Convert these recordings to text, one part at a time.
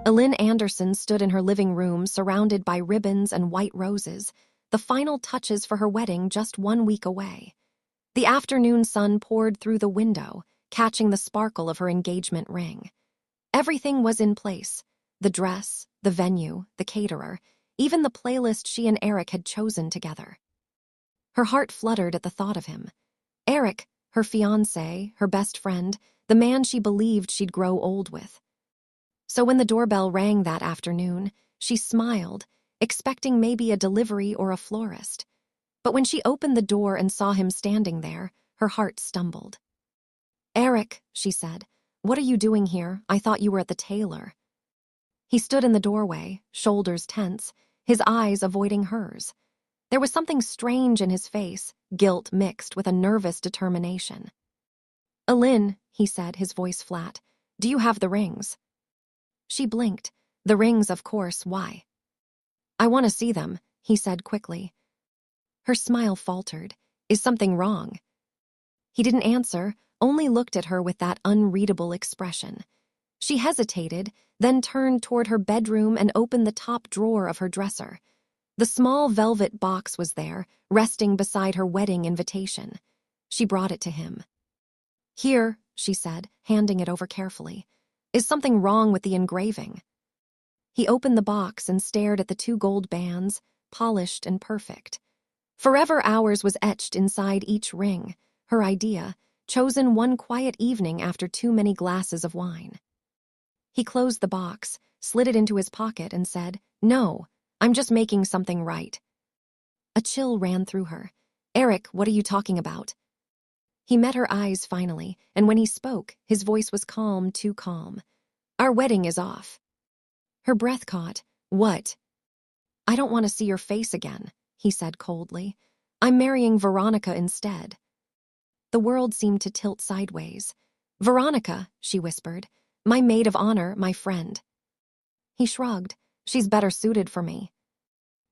Elin Anderson stood in her living room surrounded by ribbons and white roses, the final touches for her wedding just 1 week away. The afternoon sun poured through the window, catching the sparkle of her engagement ring. Everything was in place: the dress, the venue, the caterer, even the playlist she and Eric had chosen together. Her heart fluttered at the thought of him. Eric, her fiancé, her best friend, the man she believed she'd grow old with. So when the doorbell rang that afternoon, she smiled, expecting maybe a delivery or a florist. But when she opened the door and saw him standing there, her heart stumbled. "Eric," she said, "what are you doing here? I thought you were at the tailor." He stood in the doorway, shoulders tense, his eyes avoiding hers. There was something strange in his face, guilt mixed with a nervous determination. "Elin," he said, his voice flat, "do you have the rings?" She blinked. "The rings, of course, why?" "I want to see them," he said quickly. Her smile faltered. "Is something wrong?" He didn't answer, only looked at her with that unreadable expression. She hesitated, then turned toward her bedroom and opened the top drawer of her dresser. The small velvet box was there, resting beside her wedding invitation. She brought it to him. "Here," she said, handing it over carefully. "Is something wrong with the engraving?" He opened the box and stared at the 2 gold bands, polished and perfect. Forever Ours was etched inside each ring, her idea, chosen one quiet evening after too many glasses of wine. He closed the box, slid it into his pocket, and said, "No, I'm just making something right." A chill ran through her. "Eric, what are you talking about?" He met her eyes finally, and when he spoke, his voice was calm, too calm. "Our wedding is off." Her breath caught. "What?" "I don't want to see your face again," he said coldly. "I'm marrying Veronica instead." The world seemed to tilt sideways. "Veronica," she whispered, "my maid of honor, my friend." He shrugged. "She's better suited for me."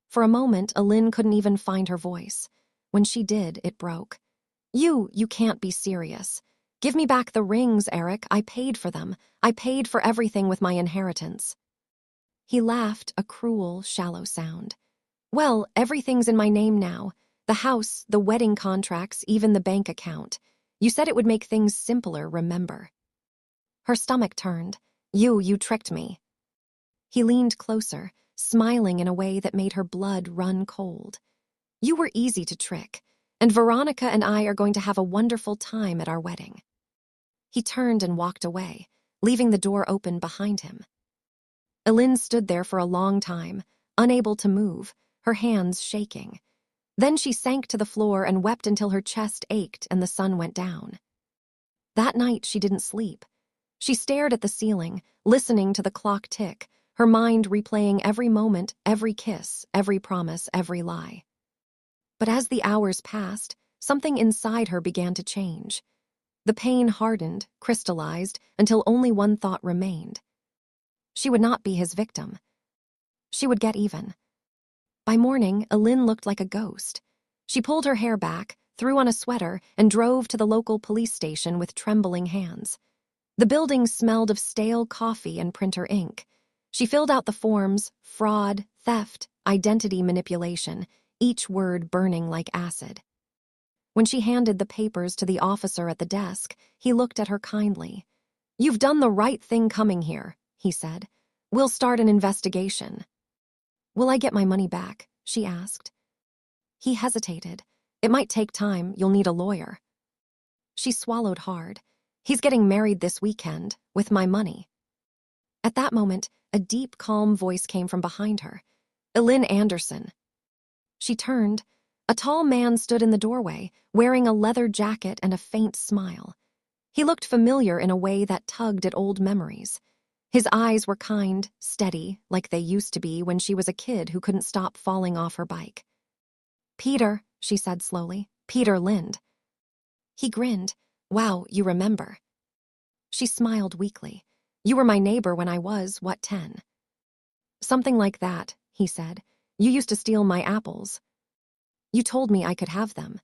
For a moment, Elin couldn't even find her voice. When she did, it broke. You can't be serious. Give me back the rings, Eric. I paid for them. I paid for everything with my inheritance." He laughed, a cruel, shallow sound. "Well, everything's in my name now. The house, the wedding contracts, even the bank account. You said it would make things simpler, remember?" Her stomach turned. You tricked me." He leaned closer, smiling in a way that made her blood run cold. "You were easy to trick, and Veronica and I are going to have a wonderful time at our wedding." He turned and walked away, leaving the door open behind him. Elin stood there for a long time, unable to move, her hands shaking. Then she sank to the floor and wept until her chest ached and the sun went down. That night she didn't sleep. She stared at the ceiling, listening to the clock tick, her mind replaying every moment, every kiss, every promise, every lie. But as the hours passed, something inside her began to change. The pain hardened, crystallized, until only one thought remained. She would not be his victim. She would get even. By morning, Elin looked like a ghost. She pulled her hair back, threw on a sweater, and drove to the local police station with trembling hands. The building smelled of stale coffee and printer ink. She filled out the forms: fraud, theft, identity manipulation, each word burning like acid. When she handed the papers to the officer at the desk, he looked at her kindly. "You've done the right thing coming here," he said. "We'll start an investigation." "Will I get my money back?" she asked. He hesitated. "It might take time. You'll need a lawyer." She swallowed hard. "He's getting married this weekend, with my money." At that moment, a deep, calm voice came from behind her. "Elin Anderson." She turned. A tall man stood in the doorway, wearing a leather jacket and a faint smile. He looked familiar in a way that tugged at old memories. His eyes were kind, steady, like they used to be when she was a kid who couldn't stop falling off her bike. "Peter," she said slowly. "Peter Lind." He grinned. "Wow, you remember." She smiled weakly. "You were my neighbor when I was, what, 10? "Something like that," he said. "You used to steal my apples. You told me I could have them."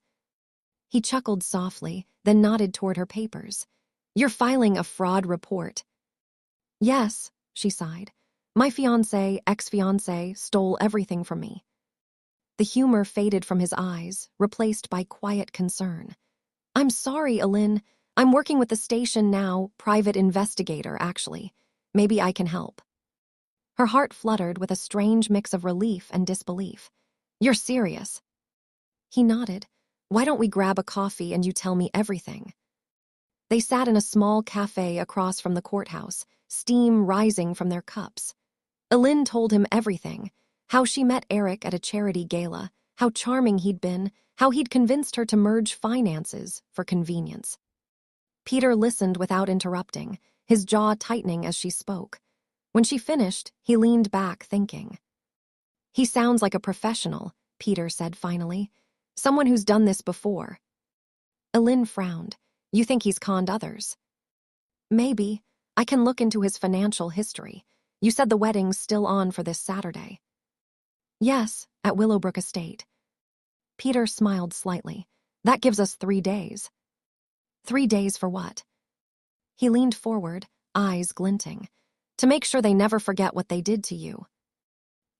He chuckled softly, then nodded toward her papers. "You're filing a fraud report." "Yes," she sighed. My fiancé, ex-fiancé, stole everything from me. The humor faded from his eyes, replaced by quiet concern. I'm sorry, Elin. I'm working with the station now, private investigator, actually. Maybe I can help. Her heart fluttered with a strange mix of relief and disbelief. You're serious? He nodded. Why don't we grab a coffee and you tell me everything? They sat in a small cafe across from the courthouse, steam rising from their cups. Elin told him everything, how she met Eric at a charity gala, how charming he'd been, how he'd convinced her to merge finances for convenience. Peter listened without interrupting, his jaw tightening as she spoke. When she finished, he leaned back, thinking. He sounds like a professional, Peter said finally. Someone who's done this before. Elin frowned. You think he's conned others? Maybe. I can look into his financial history. You said the wedding's still on for this Saturday. Yes, at Willowbrook Estate. Peter smiled slightly. That gives us 3 days. 3 days for what? He leaned forward, eyes glinting. To make sure they never forget what they did to you.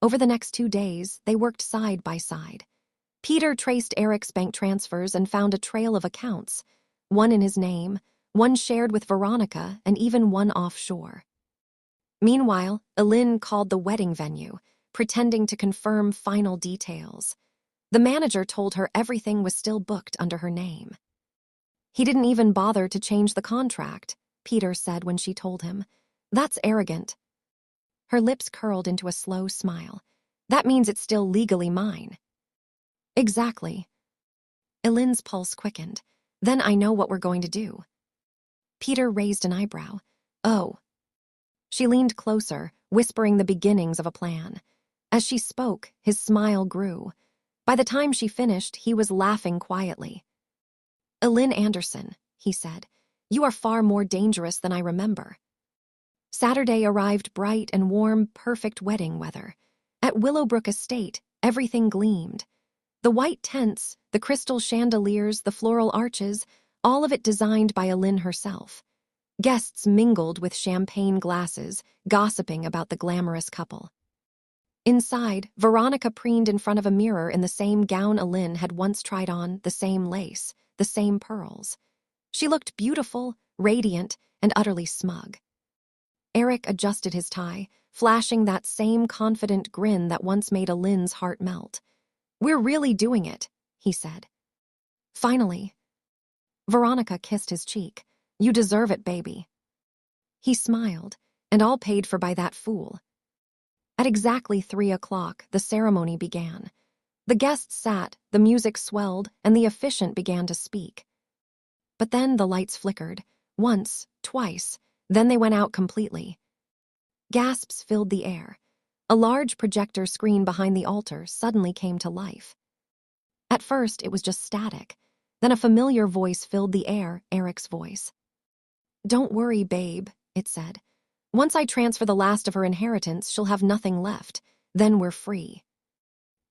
Over the next 2 days, they worked side by side. Peter traced Eric's bank transfers and found a trail of accounts, one in his name, one shared with Veronica, and even one offshore. Meanwhile, Elin called the wedding venue, pretending to confirm final details. The manager told her everything was still booked under her name. He didn't even bother to change the contract, Peter said when she told him. That's arrogant. Her lips curled into a slow smile. That means it's still legally mine. Exactly. Elin's pulse quickened. Then I know what we're going to do. Peter raised an eyebrow. Oh. She leaned closer, whispering the beginnings of a plan. As she spoke, his smile grew. By the time she finished, he was laughing quietly. Elin Anderson, he said, you are far more dangerous than I remember. Saturday arrived bright and warm, perfect wedding weather. At Willowbrook Estate, everything gleamed. The white tents, the crystal chandeliers, the floral arches, all of it designed by Elin herself. Guests mingled with champagne glasses, gossiping about the glamorous couple. Inside, Veronica preened in front of a mirror in the same gown Elin had once tried on, the same lace, the same pearls. She looked beautiful, radiant, and utterly smug. Eric adjusted his tie, flashing that same confident grin that once made Elin's heart melt. We're really doing it, he said. Finally. Veronica kissed his cheek. You deserve it, baby. He smiled, and all paid for by that fool. At exactly 3 o'clock, the ceremony began. The guests sat, the music swelled, and the officiant began to speak. But then the lights flickered, once, twice, then they went out completely. Gasps filled the air. A large projector screen behind the altar suddenly came to life. At first, it was just static. Then a familiar voice filled the air, Eric's voice. Don't worry, babe, it said. Once I transfer the last of her inheritance, she'll have nothing left. Then we're free.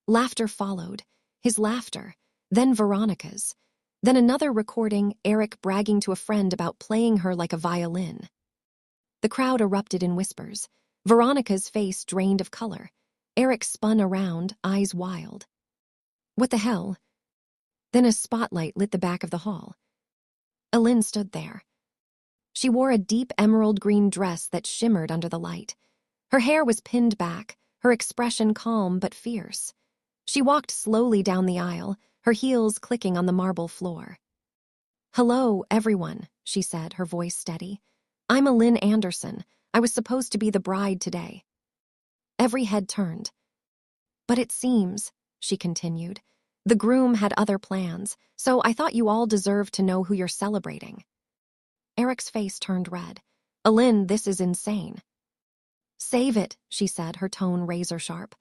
Laughter followed, his laughter, then Veronica's. Then another recording, Eric bragging to a friend about playing her like a violin. The crowd erupted in whispers. Veronica's face drained of color. Eric spun around, eyes wild. What the hell? Then a spotlight lit the back of the hall. Elin stood there. She wore a deep emerald green dress that shimmered under the light. Her hair was pinned back, her expression calm but fierce. She walked slowly down the aisle, her heels clicking on the marble floor. Hello, everyone, she said, her voice steady. I'm Elin Anderson. I was supposed to be the bride today. Every head turned. But it seems, she continued, the groom had other plans, so I thought you all deserved to know who you're celebrating. Eric's face turned red. Elin, this is insane. Save it, she said, her tone razor sharp.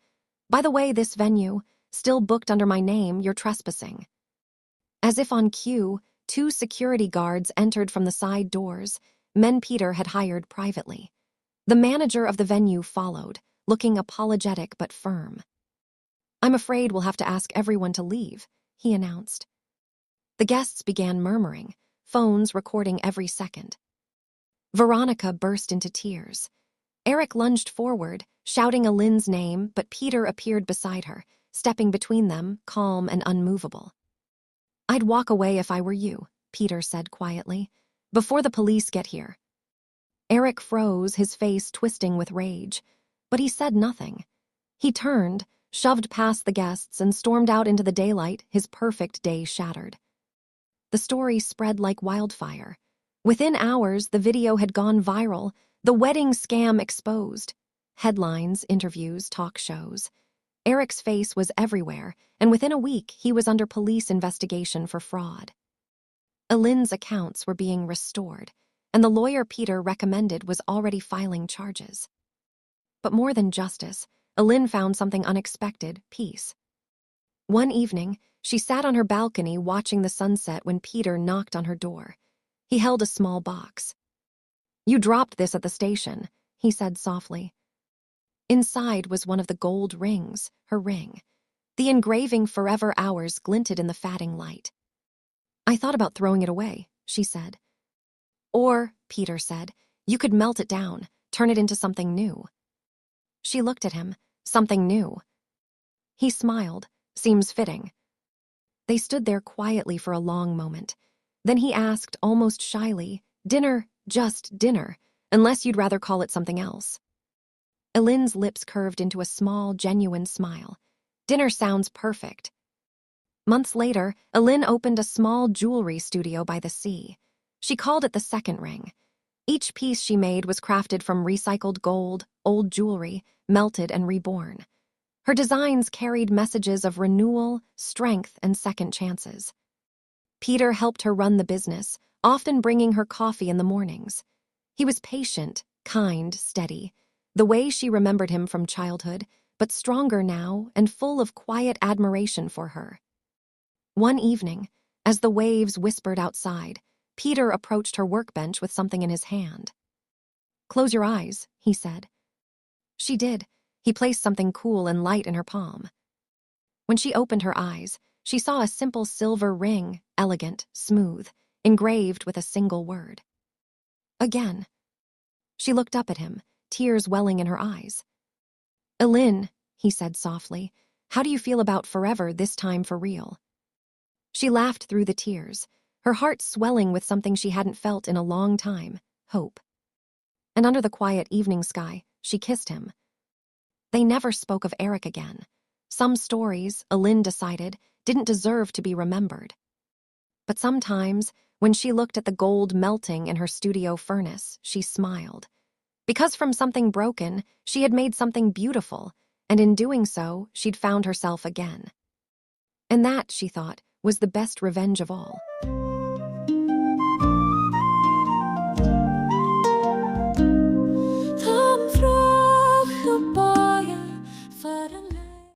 By the way, this venue, still booked under my name, you're trespassing. As if on cue, 2 security guards entered from the side doors, men Peter had hired privately. The manager of the venue followed, looking apologetic but firm. I'm afraid we'll have to ask everyone to leave, he announced. The guests began murmuring, phones recording every second. Veronica burst into tears. Eric lunged forward, shouting Elin's name, but Peter appeared beside her, stepping between them, calm and unmovable. "I'd walk away if I were you," Peter said quietly, "before the police get here." Eric froze, his face twisting with rage, but he said nothing. He turned, shoved past the guests, and stormed out into the daylight, his perfect day shattered. The story spread like wildfire. Within hours, the video had gone viral, the wedding scam exposed. Headlines, interviews, talk shows. Eric's face was everywhere, and within a week, he was under police investigation for fraud. Elin's accounts were being restored, and the lawyer Peter recommended was already filing charges. But more than justice, Elin found something unexpected: peace. One evening, she sat on her balcony watching the sunset when Peter knocked on her door. He held a small box. "You dropped this at the station," he said softly. Inside was one of the gold rings, her ring. The engraving "Forever Ours" glinted in the fading light. "I thought about throwing it away," she said. "Or," Peter said, "you could melt it down, turn it into something new." She looked at him. Something new. He smiled. "Seems fitting." They stood there quietly for a long moment. Then he asked, almost shyly, "Dinner, just dinner, unless you'd rather call it something else." Elin's lips curved into a small, genuine smile. "Dinner sounds perfect." Months later, Elin opened a small jewelry studio by the sea. She called it the Second Ring. Each piece she made was crafted from recycled gold, old jewelry, melted and reborn. Her designs carried messages of renewal, strength, and second chances. Peter helped her run the business, often bringing her coffee in the mornings. He was patient, kind, steady, the way she remembered him from childhood, but stronger now and full of quiet admiration for her. One evening, as the waves whispered outside, Peter approached her workbench with something in his hand. "Close your eyes," he said. She did. He placed something cool and light in her palm. When she opened her eyes, she saw a simple silver ring, elegant, smooth, engraved with a single word. "Again." She looked up at him, tears welling in her eyes. "Elin," he said softly, "how do you feel about forever, this time for real?" She laughed through the tears, her heart swelling with something she hadn't felt in a long time: hope. And under the quiet evening sky, she kissed him. They never spoke of Eric again. Some stories, Elin decided, didn't deserve to be remembered. But sometimes, when she looked at the gold melting in her studio furnace, she smiled. Because from something broken, she had made something beautiful, and in doing so, she'd found herself again. And that, she thought, was the best revenge of all.